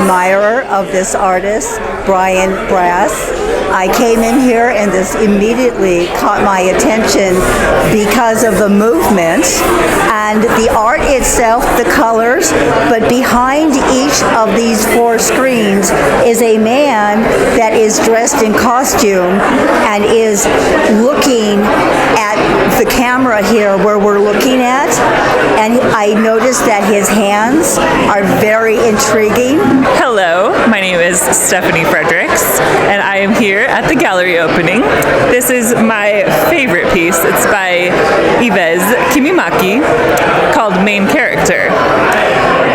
admirer of this artist, Bress. I came in here and this immediately caught my attention because of the movement and the art itself, the colors, but behind each of these 4 screens is a man that is dressed in costume and is looking at the camera here where we're looking at, and I noticed that his hands are very intriguing. Hello, my name is Stephanie Fredericks, and I am here at the gallery opening. This is my favorite piece. It's by Ines Kivimaki called Main Character.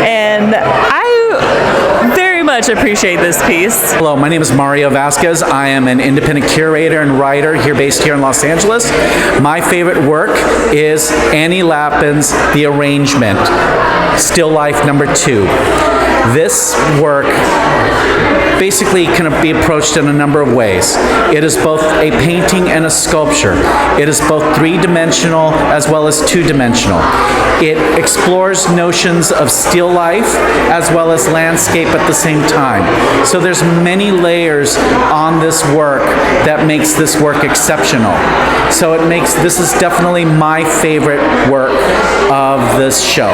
And I very much appreciate this piece. Hello, my name is Mario Vasquez. I am an independent curator and writer based here in Los Angeles. My favorite work is Annie Lapin's The Arrangement, Still Life #2. This work basically can be approached in a number of ways. It is both a painting and a sculpture. It is both 3-dimensional as well as 2-dimensional. It explores notions of still life as well as landscape at the same time. So there's many layers on this work that makes this work exceptional. So this is definitely my favorite work of this show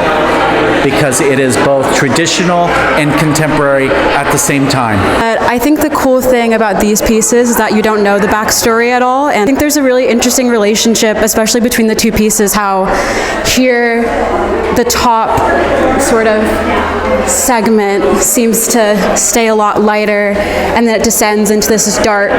because it is both traditional and contemporary at the same time. I think the cool thing about these pieces is that you don't know the backstory at all, and I think there's a really interesting relationship, especially between the 2 pieces, how here the top sort of segment seems to stay a lot lighter, and then it descends into this dark,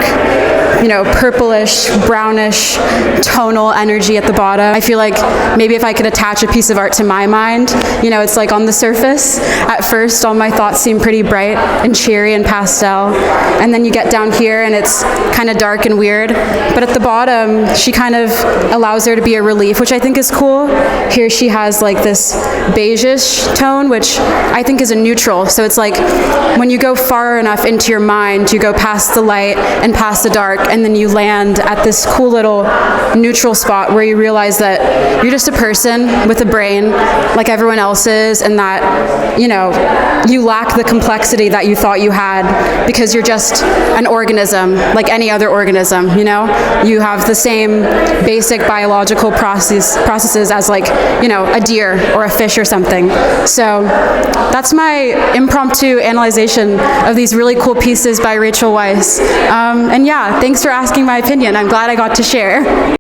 purplish, brownish, tonal energy at the bottom. I feel like maybe if I could attach a piece of art to my mind, it's like on the surface, at first all my thoughts seem pretty bright and cheery and pastel, and then you get down here and it's kind of dark and weird, but at the bottom she kind of allows there to be a relief, which I think is cool. Here she has like this beige-ish tone, which I think is a neutral, so it's like when you go far enough into your mind, you go past the light and past the dark, and then you land at this cool little neutral spot where you realize that you're just a person with a brain like everyone else is, and that you lack the complexity that you thought you had because you're just an organism like any other organism. You have the same basic biological processes as like a deer or a fish or something. So that's my impromptu analyzation of these really cool pieces by Rachel Weiss. And yeah, thanks for asking my opinion. I'm glad I got to share.